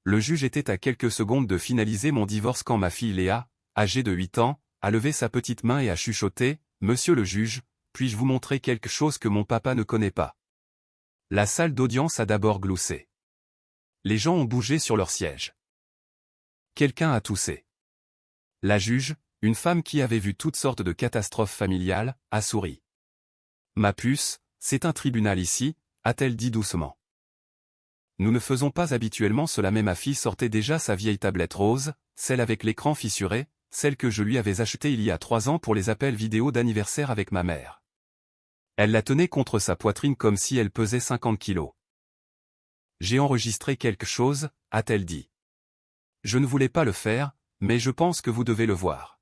Le juge était à quelques secondes de finaliser mon divorce quand ma fille Léa, âgée de 8 ans, a levé sa petite main et a chuchoté « Monsieur le juge, puis-je vous montrer quelque chose que mon papa ne connaît pas ?» La salle d'audience a d'abord gloussé. Les gens ont bougé sur leur siège. Quelqu'un a toussé. La juge, une femme qui avait vu toutes sortes de catastrophes familiales, a souri. « Ma puce, c'est un tribunal ici », a-t-elle dit doucement. Nous ne faisons pas habituellement cela, mais ma fille sortait déjà sa vieille tablette rose, celle avec l'écran fissuré, celle que je lui avais achetée il y a 3 ans pour les appels vidéo d'anniversaire avec ma mère. Elle la tenait contre sa poitrine comme si elle pesait 50 kilos. « J'ai enregistré quelque chose », a-t-elle dit. « Je ne voulais pas le faire, mais je pense que vous devez le voir. »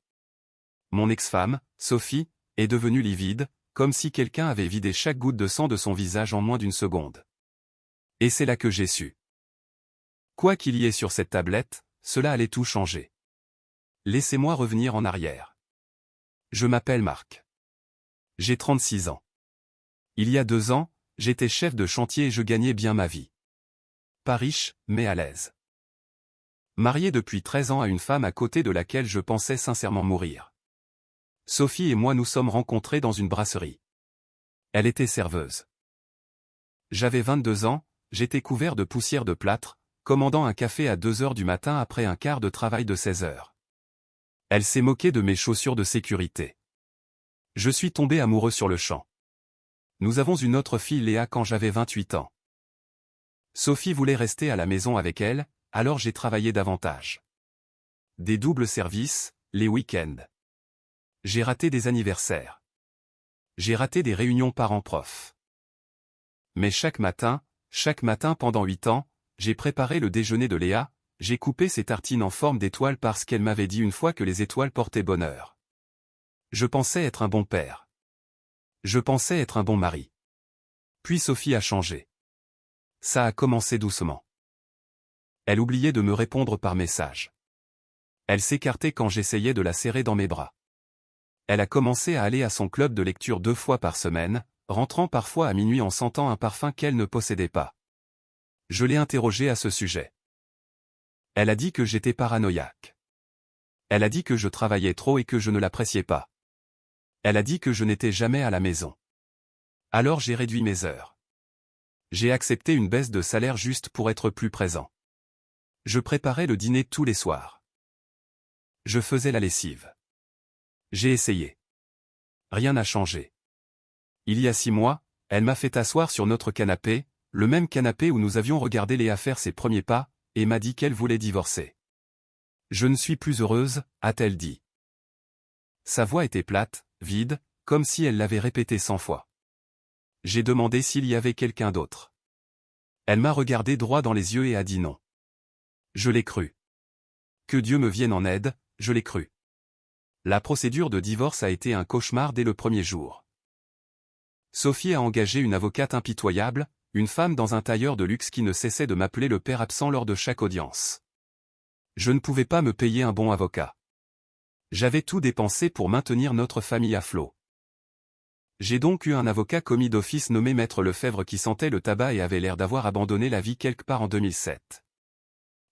Mon ex-femme, Sophie, est devenue livide, comme si quelqu'un avait vidé chaque goutte de sang de son visage en moins d'une seconde. Et c'est là que j'ai su. Quoi qu'il y ait sur cette tablette, cela allait tout changer. Laissez-moi revenir en arrière. Je m'appelle Marc. J'ai 36 ans. Il y a 2 ans, j'étais chef de chantier et je gagnais bien ma vie. Pas riche, mais à l'aise. Marié depuis 13 ans à une femme à côté de laquelle je pensais sincèrement mourir. Sophie et moi nous sommes rencontrés dans une brasserie. Elle était serveuse. J'avais 22 ans, j'étais couvert de poussière de plâtre, commandant un café à 2 heures du matin après un quart de travail de 16 heures. Elle s'est moquée de mes chaussures de sécurité. Je suis tombé amoureux sur le champ. Nous avons une autre fille Léa quand j'avais 28 ans. Sophie voulait rester à la maison avec elle, alors j'ai travaillé davantage. Des doubles services, les week-ends. J'ai raté des anniversaires. J'ai raté des réunions parents-prof. Mais chaque matin pendant 8 ans, j'ai préparé le déjeuner de Léa, j'ai coupé ses tartines en forme d'étoile parce qu'elle m'avait dit une fois que les étoiles portaient bonheur. Je pensais être un bon père. Je pensais être un bon mari. Puis Sophie a changé. Ça a commencé doucement. Elle oubliait de me répondre par message. Elle s'écartait quand j'essayais de la serrer dans mes bras. Elle a commencé à aller à son club de lecture 2 fois par semaine, rentrant parfois à minuit en sentant un parfum qu'elle ne possédait pas. Je l'ai interrogée à ce sujet. Elle a dit que j'étais paranoïaque. Elle a dit que je travaillais trop et que je ne l'appréciais pas. Elle a dit que je n'étais jamais à la maison. Alors j'ai réduit mes heures. J'ai accepté une baisse de salaire juste pour être plus présent. Je préparais le dîner tous les soirs. Je faisais la lessive. J'ai essayé. Rien n'a changé. Il y a 6 mois, elle m'a fait asseoir sur notre canapé, le même canapé où nous avions regardé Léa faire ses premiers pas, et m'a dit qu'elle voulait divorcer. Je ne suis plus heureuse, a-t-elle dit. Sa voix était plate, vide, comme si elle l'avait répété 100 fois. J'ai demandé s'il y avait quelqu'un d'autre. Elle m'a regardé droit dans les yeux et a dit non. Je l'ai cru. Que Dieu me vienne en aide, je l'ai cru. La procédure de divorce a été un cauchemar dès le premier jour. Sophie a engagé une avocate impitoyable, une femme dans un tailleur de luxe qui ne cessait de m'appeler le père absent lors de chaque audience. Je ne pouvais pas me payer un bon avocat. J'avais tout dépensé pour maintenir notre famille à flot. J'ai donc eu un avocat commis d'office nommé Maître Lefebvre qui sentait le tabac et avait l'air d'avoir abandonné la vie quelque part en 2007.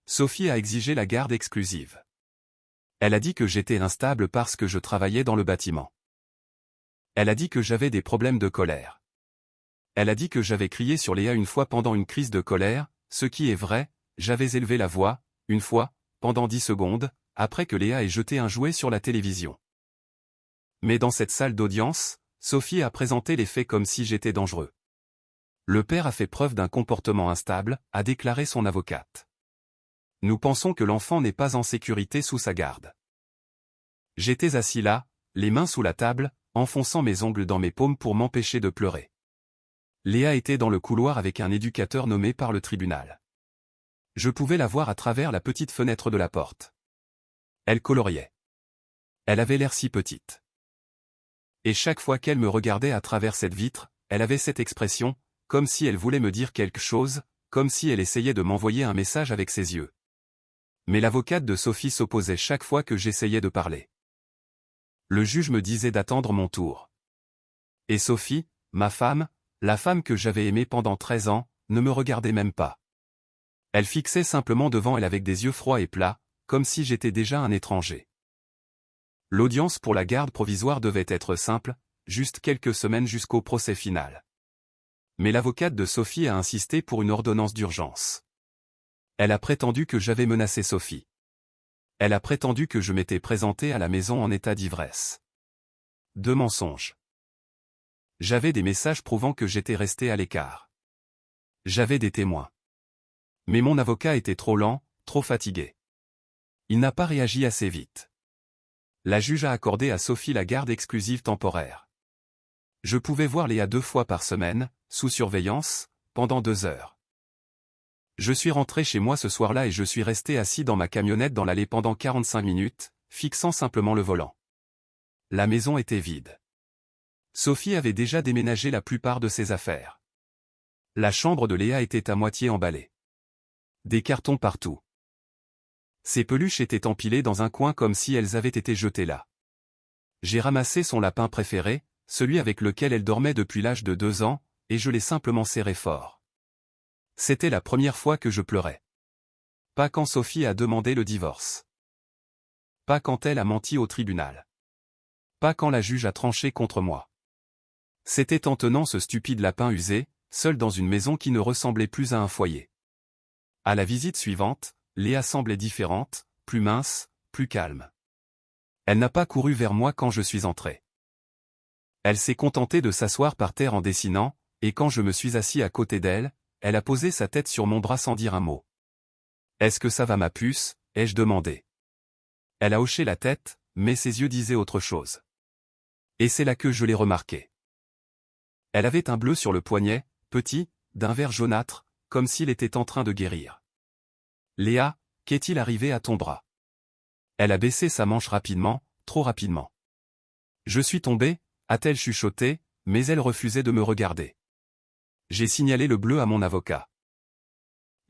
Sophie a exigé la garde exclusive. Elle a dit que j'étais instable parce que je travaillais dans le bâtiment. Elle a dit que j'avais des problèmes de colère. Elle a dit que j'avais crié sur Léa une fois pendant une crise de colère, ce qui est vrai, j'avais élevé la voix, une fois, pendant 10 secondes, après que Léa ait jeté un jouet sur la télévision. Mais dans cette salle d'audience, Sophie a présenté les faits comme si j'étais dangereux. Le père a fait preuve d'un comportement instable, a déclaré son avocate. Nous pensons que l'enfant n'est pas en sécurité sous sa garde. J'étais assis là, les mains sous la table, enfonçant mes ongles dans mes paumes pour m'empêcher de pleurer. Léa était dans le couloir avec un éducateur nommé par le tribunal. Je pouvais la voir à travers la petite fenêtre de la porte. Elle coloriait. Elle avait l'air si petite. Et chaque fois qu'elle me regardait à travers cette vitre, elle avait cette expression, comme si elle voulait me dire quelque chose, comme si elle essayait de m'envoyer un message avec ses yeux. Mais l'avocate de Sophie s'opposait chaque fois que j'essayais de parler. Le juge me disait d'attendre mon tour. Et Sophie, ma femme, la femme que j'avais aimée pendant 13 ans, ne me regardait même pas. Elle fixait simplement devant elle avec des yeux froids et plats, comme si j'étais déjà un étranger. L'audience pour la garde provisoire devait être simple, juste quelques semaines jusqu'au procès final. Mais l'avocate de Sophie a insisté pour une ordonnance d'urgence. Elle a prétendu que j'avais menacé Sophie. Elle a prétendu que je m'étais présenté à la maison en état d'ivresse. Deux mensonges. J'avais des messages prouvant que j'étais resté à l'écart. J'avais des témoins. Mais mon avocat était trop lent, trop fatigué. Il n'a pas réagi assez vite. La juge a accordé à Sophie la garde exclusive temporaire. Je pouvais voir Léa 2 fois par semaine, sous surveillance, pendant 2 heures. Je suis rentré chez moi ce soir-là et je suis resté assis dans ma camionnette dans l'allée pendant 45 minutes, fixant simplement le volant. La maison était vide. Sophie avait déjà déménagé la plupart de ses affaires. La chambre de Léa était à moitié emballée. Des cartons partout. Ses peluches étaient empilées dans un coin comme si elles avaient été jetées là. J'ai ramassé son lapin préféré, celui avec lequel elle dormait depuis l'âge de 2 ans, et je l'ai simplement serré fort. C'était la première fois que je pleurais. Pas quand Sophie a demandé le divorce. Pas quand elle a menti au tribunal. Pas quand la juge a tranché contre moi. C'était en tenant ce stupide lapin usé, seul dans une maison qui ne ressemblait plus à un foyer. À la visite suivante, Léa semblait différente, plus mince, plus calme. Elle n'a pas couru vers moi quand je suis entré. Elle s'est contentée de s'asseoir par terre en dessinant, et quand je me suis assis à côté d'elle, elle a posé sa tête sur mon bras sans dire un mot. « Est-ce que ça va ma puce ?» ai-je demandé. Elle a hoché la tête, mais ses yeux disaient autre chose. Et c'est là que je l'ai remarqué. Elle avait un bleu sur le poignet, petit, d'un vert jaunâtre, comme s'il était en train de guérir. « Léa, qu'est-il arrivé à ton bras ?» Elle a baissé sa manche rapidement, trop rapidement. « Je suis tombée » a-t-elle chuchoté, mais elle refusait de me regarder. J'ai signalé le bleu à mon avocat.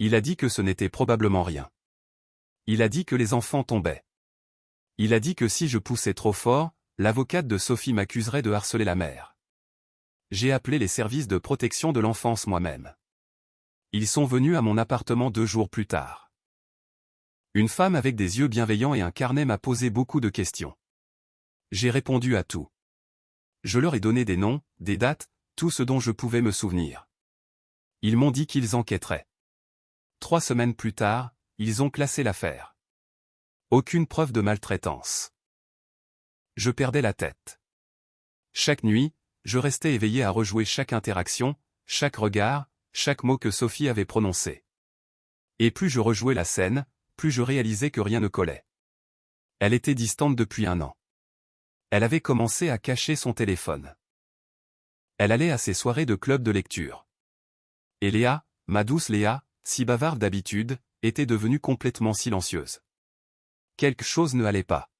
Il a dit que ce n'était probablement rien. Il a dit que les enfants tombaient. Il a dit que si je poussais trop fort, l'avocate de Sophie m'accuserait de harceler la mère. J'ai appelé les services de protection de l'enfance moi-même. Ils sont venus à mon appartement 2 jours plus tard. Une femme avec des yeux bienveillants et un carnet m'a posé beaucoup de questions. J'ai répondu à tout. Je leur ai donné des noms, des dates, tout ce dont je pouvais me souvenir. Ils m'ont dit qu'ils enquêteraient. 3 semaines plus tard, ils ont classé l'affaire. Aucune preuve de maltraitance. Je perdais la tête. Chaque nuit, je restais éveillé à rejouer chaque interaction, chaque regard, chaque mot que Sophie avait prononcé. Et plus je rejouais la scène, plus je réalisais que rien ne collait. Elle était distante depuis 1 an. Elle avait commencé à cacher son téléphone. Elle allait à ses soirées de club de lecture. Et Léa, ma douce Léa, si bavarde d'habitude, était devenue complètement silencieuse. Quelque chose ne allait pas.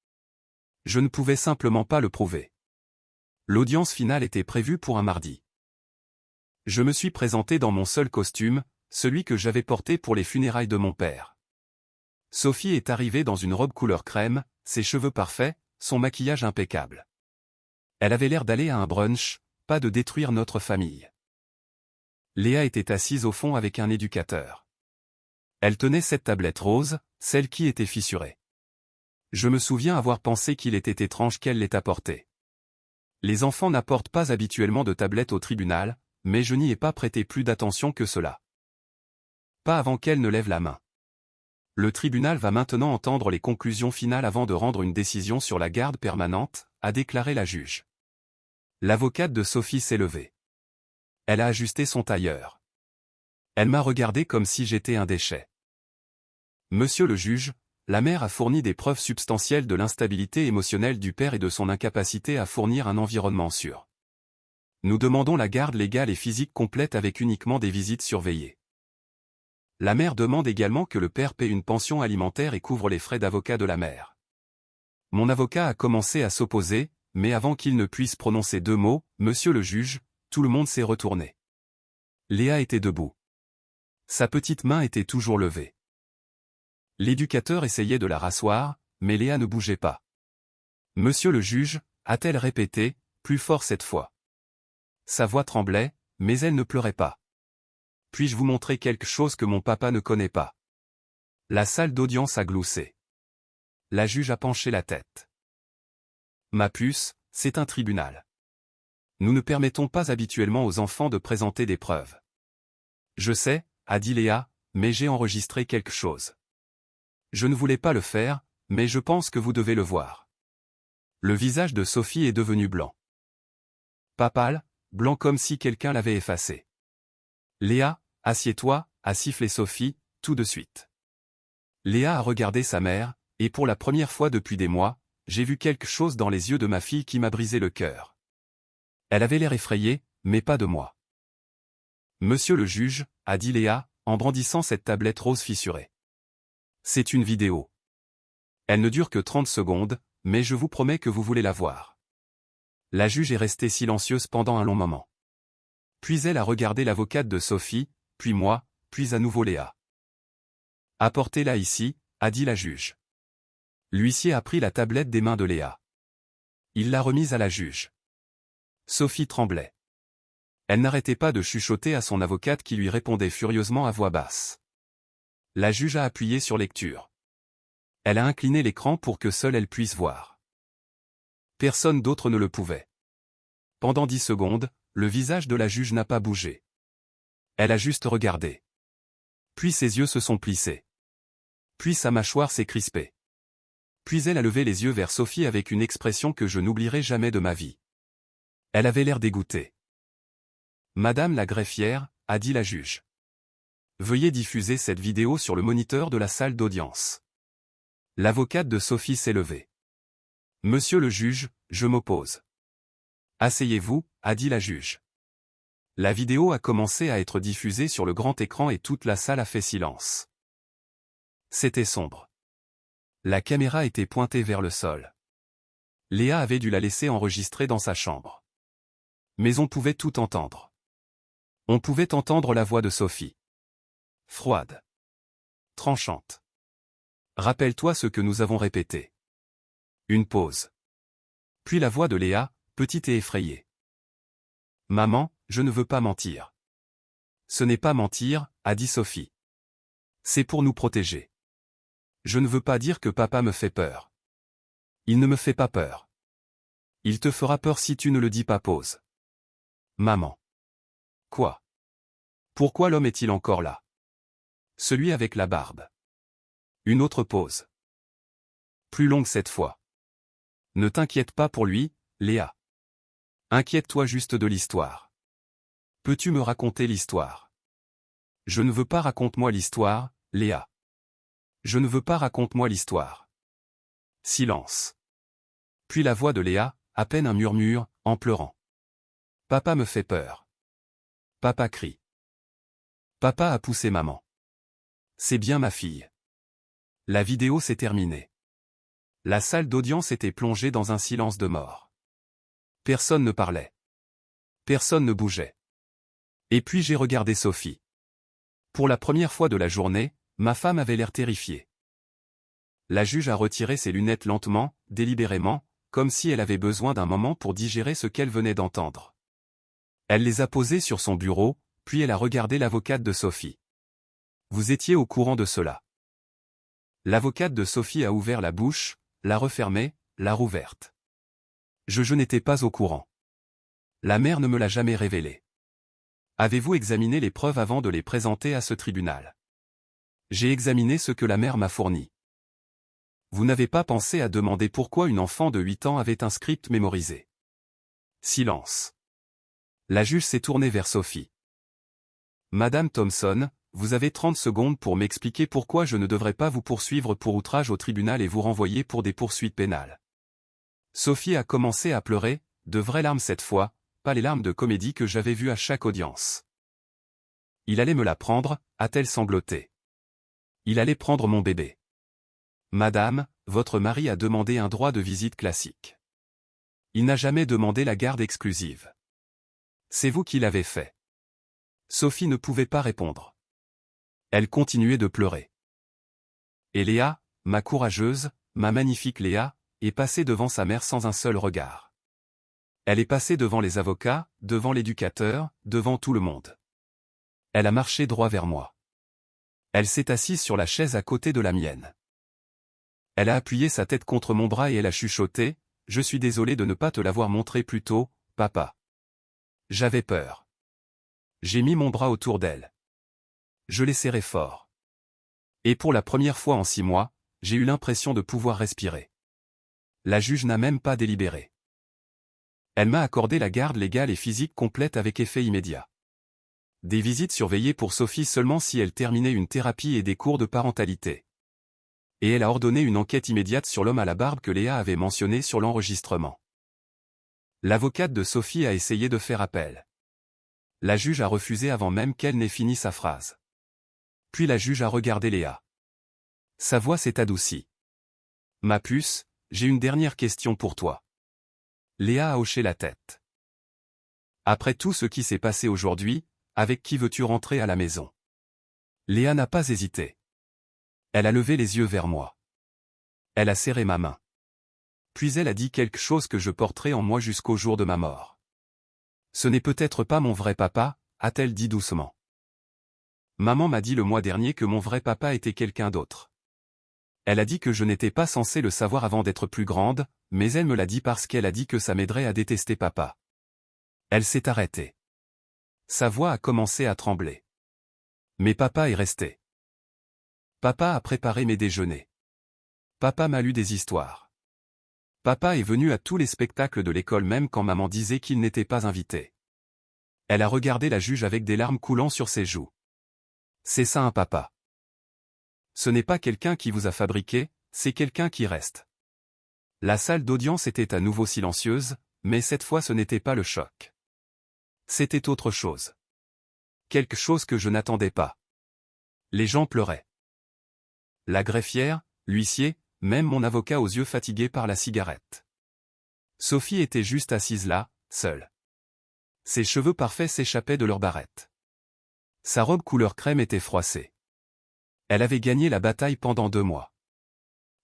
Je ne pouvais simplement pas le prouver. L'audience finale était prévue pour un mardi. Je me suis présenté dans mon seul costume, celui que j'avais porté pour les funérailles de mon père. Sophie est arrivée dans une robe couleur crème, ses cheveux parfaits, son maquillage impeccable. Elle avait l'air d'aller à un brunch, pas de détruire notre famille. Léa était assise au fond avec un éducateur. Elle tenait cette tablette rose, celle qui était fissurée. Je me souviens avoir pensé qu'il était étrange qu'elle l'ait apportée. Les enfants n'apportent pas habituellement de tablette au tribunal, mais je n'y ai pas prêté plus d'attention que cela. Pas avant qu'elle ne lève la main. Le tribunal va maintenant entendre les conclusions finales avant de rendre une décision sur la garde permanente, a déclaré la juge. L'avocate de Sophie s'est levée. Elle a ajusté son tailleur. Elle m'a regardé comme si j'étais un déchet. Monsieur le juge, la mère a fourni des preuves substantielles de l'instabilité émotionnelle du père et de son incapacité à fournir un environnement sûr. Nous demandons la garde légale et physique complète avec uniquement des visites surveillées. La mère demande également que le père paie une pension alimentaire et couvre les frais d'avocat de la mère. Mon avocat a commencé à s'opposer, mais avant qu'il ne puisse prononcer 2 mots, « Monsieur le juge », tout le monde s'est retourné. Léa était debout. Sa petite main était toujours levée. L'éducateur essayait de la rasseoir, mais Léa ne bougeait pas. « Monsieur le juge », a-t-elle répété, plus fort cette fois. Sa voix tremblait, mais elle ne pleurait pas. Puis-je vous montrer quelque chose que mon papa ne connaît pas? La salle d'audience a gloussé. La juge a penché la tête. Ma puce, c'est un tribunal. Nous ne permettons pas habituellement aux enfants de présenter des preuves. Je sais, a dit Léa, mais j'ai enregistré quelque chose. Je ne voulais pas le faire, mais je pense que vous devez le voir. Le visage de Sophie est devenu blanc. Pas pâle, blanc comme si quelqu'un l'avait effacé. Léa, assieds-toi, a sifflé Sophie, tout de suite. Léa a regardé sa mère, et pour la première fois depuis des mois, j'ai vu quelque chose dans les yeux de ma fille qui m'a brisé le cœur. Elle avait l'air effrayée, mais pas de moi. Monsieur le juge, a dit Léa, en brandissant cette tablette rose fissurée. C'est une vidéo. Elle ne dure que 30 secondes, mais je vous promets que vous voulez la voir. La juge est restée silencieuse pendant un long moment. Puis elle a regardé l'avocate de Sophie, puis moi, puis à nouveau Léa. Apportez-la ici, a dit la juge. L'huissier a pris la tablette des mains de Léa. Il l'a remise à la juge. Sophie tremblait. Elle n'arrêtait pas de chuchoter à son avocate qui lui répondait furieusement à voix basse. La juge a appuyé sur lecture. Elle a incliné l'écran pour que seule elle puisse voir. Personne d'autre ne le pouvait. Pendant 10 secondes, le visage de la juge n'a pas bougé. Elle a juste regardé. Puis ses yeux se sont plissés. Puis sa mâchoire s'est crispée. Puis elle a levé les yeux vers Sophie avec une expression que je n'oublierai jamais de ma vie. Elle avait l'air dégoûtée. Madame la greffière, a dit la juge. Veuillez diffuser cette vidéo sur le moniteur de la salle d'audience. L'avocate de Sophie s'est levée. Monsieur le juge, je m'oppose. Asseyez-vous, a dit la juge. La vidéo a commencé à être diffusée sur le grand écran et toute la salle a fait silence. C'était sombre. La caméra était pointée vers le sol. Léa avait dû la laisser enregistrer dans sa chambre. Mais on pouvait tout entendre. On pouvait entendre la voix de Sophie. Froide. Tranchante. Rappelle-toi ce que nous avons répété. Une pause. Puis la voix de Léa, petite et effrayée. Maman, je ne veux pas mentir. Ce n'est pas mentir, a dit Sophie. C'est pour nous protéger. Je ne veux pas dire que papa me fait peur. Il ne me fait pas peur. Il te fera peur si tu ne le dis pas. Pause. Maman. Quoi? Pourquoi l'homme est-il encore là? Celui avec la barbe. Une autre pause. Plus longue cette fois. Ne t'inquiète pas pour lui, Léa. Inquiète-toi juste de l'histoire. Peux-tu me raconter l'histoire? Je ne veux pas. Raconte-moi l'histoire, Léa. Je ne veux pas. Raconte-moi l'histoire. Silence. Puis la voix de Léa, à peine un murmure, en pleurant. Papa me fait peur. Papa crie. Papa a poussé maman. C'est bien ma fille. La vidéo s'est terminée. La salle d'audience était plongée dans un silence de mort. Personne ne parlait. Personne ne bougeait. Et puis j'ai regardé Sophie. Pour la première fois de la journée, ma femme avait l'air terrifiée. La juge a retiré ses lunettes lentement, délibérément, comme si elle avait besoin d'un moment pour digérer ce qu'elle venait d'entendre. Elle les a posées sur son bureau, puis elle a regardé l'avocate de Sophie. Vous étiez au courant de cela. L'avocate de Sophie a ouvert la bouche, l'a refermée, l'a rouverte. Je n'étais pas au courant. La mère ne me l'a jamais révélé. Avez-vous examiné les preuves avant de les présenter à ce tribunal? J'ai examiné ce que la mère m'a fourni. Vous n'avez pas pensé à demander pourquoi une enfant de 8 ans avait un script mémorisé. Silence. La juge s'est tournée vers Sophie. Madame Thompson, vous avez 30 secondes pour m'expliquer pourquoi je ne devrais pas vous poursuivre pour outrage au tribunal et vous renvoyer pour des poursuites pénales. Sophie a commencé à pleurer, de vraies larmes cette fois, pas les larmes de comédie que j'avais vues à chaque audience. Il allait me la prendre, a-t-elle sangloté. Il allait prendre mon bébé. Madame, votre mari a demandé un droit de visite classique. Il n'a jamais demandé la garde exclusive. C'est vous qui l'avez fait. Sophie ne pouvait pas répondre. Elle continuait de pleurer. Et Léa, ma courageuse, ma magnifique Léa, est passée devant sa mère sans un seul regard. Elle est passée devant les avocats, devant l'éducateur, devant tout le monde. Elle a marché droit vers moi. Elle s'est assise sur la chaise à côté de la mienne. Elle a appuyé sa tête contre mon bras et elle a chuchoté, « Je suis désolé de ne pas te l'avoir montré plus tôt, papa. J'avais peur. » J'ai mis mon bras autour d'elle. Je l'ai serré fort. Et pour la première fois en 6 mois, j'ai eu l'impression de pouvoir respirer. La juge n'a même pas délibéré. Elle m'a accordé la garde légale et physique complète avec effet immédiat. Des visites surveillées pour Sophie seulement si elle terminait une thérapie et des cours de parentalité. Et elle a ordonné une enquête immédiate sur l'homme à la barbe que Léa avait mentionné sur l'enregistrement. L'avocate de Sophie a essayé de faire appel. La juge a refusé avant même qu'elle n'ait fini sa phrase. Puis la juge a regardé Léa. Sa voix s'est adoucie. « Ma puce, j'ai une dernière question pour toi. » Léa a hoché la tête. « Après tout ce qui s'est passé aujourd'hui, avec qui veux-tu rentrer à la maison ?» Léa n'a pas hésité. Elle a levé les yeux vers moi. Elle a serré ma main. Puis elle a dit quelque chose que je porterai en moi jusqu'au jour de ma mort. « Ce n'est peut-être pas mon vrai papa, » a-t-elle dit doucement. Maman m'a dit le mois dernier que mon vrai papa était quelqu'un d'autre. Elle a dit que je n'étais pas censé le savoir avant d'être plus grande, mais elle me l'a dit parce qu'elle a dit que ça m'aiderait à détester papa. Elle s'est arrêtée. Sa voix a commencé à trembler. Mais papa est resté. Papa a préparé mes déjeuners. Papa m'a lu des histoires. Papa est venu à tous les spectacles de l'école même quand maman disait qu'il n'était pas invité. Elle a regardé la juge avec des larmes coulant sur ses joues. C'est ça un papa. Ce n'est pas quelqu'un qui vous a fabriqué, c'est quelqu'un qui reste. La salle d'audience était à nouveau silencieuse, mais cette fois ce n'était pas le choc. C'était autre chose. Quelque chose que je n'attendais pas. Les gens pleuraient. La greffière, l'huissier, même mon avocat aux yeux fatigués par la cigarette. Sophie était juste assise là, seule. Ses cheveux parfaits s'échappaient de leur barrette. Sa robe couleur crème était froissée. Elle avait gagné la bataille pendant 2 mois.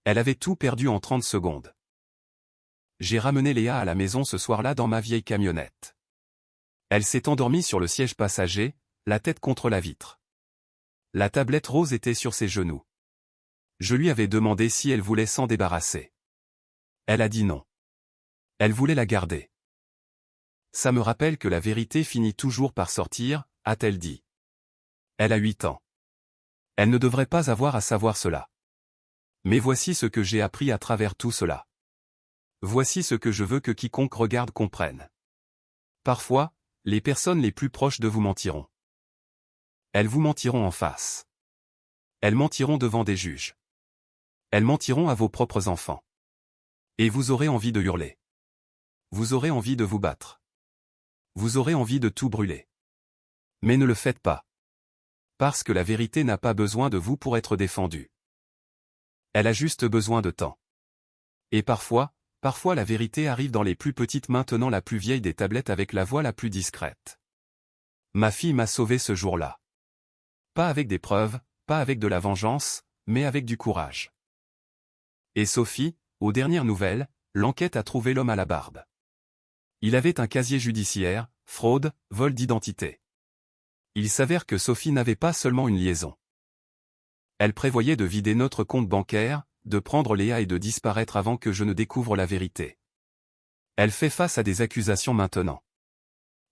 Elle avait tout perdu en 30 secondes. J'ai ramené Léa à la maison ce soir-là dans ma vieille camionnette. Elle s'est endormie sur le siège passager, la tête contre la vitre. La tablette rose était sur ses genoux. Je lui avais demandé si elle voulait s'en débarrasser. Elle a dit non. Elle voulait la garder. Ça me rappelle que la vérité finit toujours par sortir, a-t-elle dit. Elle a 8 ans. Elle ne devrait pas avoir à savoir cela. Mais voici ce que j'ai appris à travers tout cela. Voici ce que je veux que quiconque regarde comprenne. Parfois, les personnes les plus proches de vous mentiront. Elles vous mentiront en face. Elles mentiront devant des juges. Elles mentiront à vos propres enfants. Et vous aurez envie de hurler. Vous aurez envie de vous battre. Vous aurez envie de tout brûler. Mais ne le faites pas. Parce que la vérité n'a pas besoin de vous pour être défendue. Elle a juste besoin de temps. Et parfois la vérité arrive dans les plus petites mains tenant la plus vieille des tablettes avec la voix la plus discrète. Ma fille m'a sauvé ce jour-là. Pas avec des preuves, pas avec de la vengeance, mais avec du courage. Et Sophie, aux dernières nouvelles, l'enquête a trouvé l'homme à la barbe. Il avait un casier judiciaire, fraude, vol d'identité. Il s'avère que Sophie n'avait pas seulement une liaison. Elle prévoyait de vider notre compte bancaire, de prendre Léa et de disparaître avant que je ne découvre la vérité. Elle fait face à des accusations maintenant.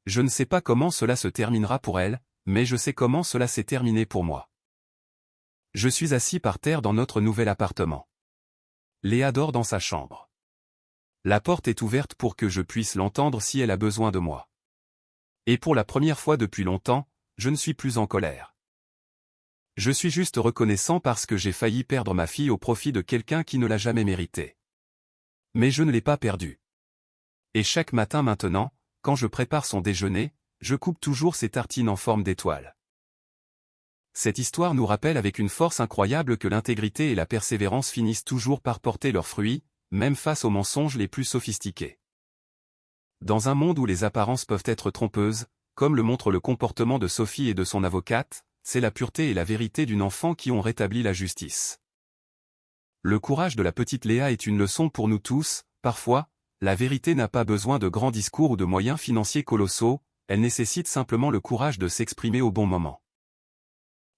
Je ne sais pas comment cela se terminera pour elle, mais je sais comment cela s'est terminé pour moi. Je suis assis par terre dans notre nouvel appartement. Léa dort dans sa chambre. La porte est ouverte pour que je puisse l'entendre si elle a besoin de moi. Et pour la première fois depuis longtemps, je ne suis plus en colère. Je suis juste reconnaissant parce que j'ai failli perdre ma fille au profit de quelqu'un qui ne l'a jamais méritée. Mais je ne l'ai pas perdue. Et chaque matin maintenant, quand je prépare son déjeuner, je coupe toujours ses tartines en forme d'étoile. Cette histoire nous rappelle avec une force incroyable que l'intégrité et la persévérance finissent toujours par porter leurs fruits, même face aux mensonges les plus sophistiqués. Dans un monde où les apparences peuvent être trompeuses, comme le montre le comportement de Sophie et de son avocate, c'est la pureté et la vérité d'une enfant qui ont rétabli la justice. Le courage de la petite Léa est une leçon pour nous tous. Parfois, la vérité n'a pas besoin de grands discours ou de moyens financiers colossaux, elle nécessite simplement le courage de s'exprimer au bon moment.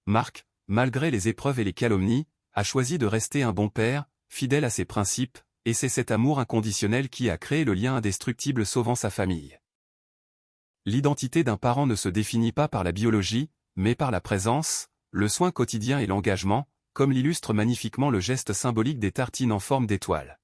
Marc, malgré les épreuves et les calomnies, a choisi de rester un bon père, fidèle à ses principes, et c'est cet amour inconditionnel qui a créé le lien indestructible sauvant sa famille. L'identité d'un parent ne se définit pas par la biologie, mais par la présence, le soin quotidien et l'engagement, comme l'illustre magnifiquement le geste symbolique des tartines en forme d'étoile.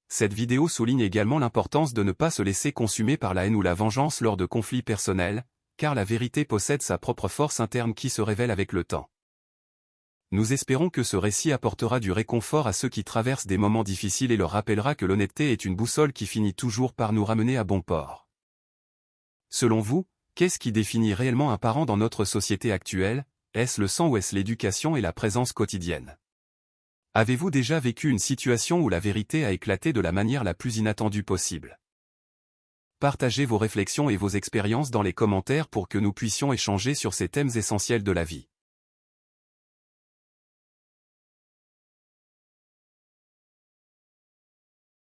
Cette vidéo souligne également l'importance de ne pas se laisser consumer par la haine ou la vengeance lors de conflits personnels, car la vérité possède sa propre force interne qui se révèle avec le temps. Nous espérons que ce récit apportera du réconfort à ceux qui traversent des moments difficiles et leur rappellera que l'honnêteté est une boussole qui finit toujours par nous ramener à bon port. Selon vous, qu'est-ce qui définit réellement un parent dans notre société actuelle? Est-ce le sang ou est-ce l'éducation et la présence quotidienne? Avez-vous déjà vécu une situation où la vérité a éclaté de la manière la plus inattendue possible? Partagez vos réflexions et vos expériences dans les commentaires pour que nous puissions échanger sur ces thèmes essentiels de la vie.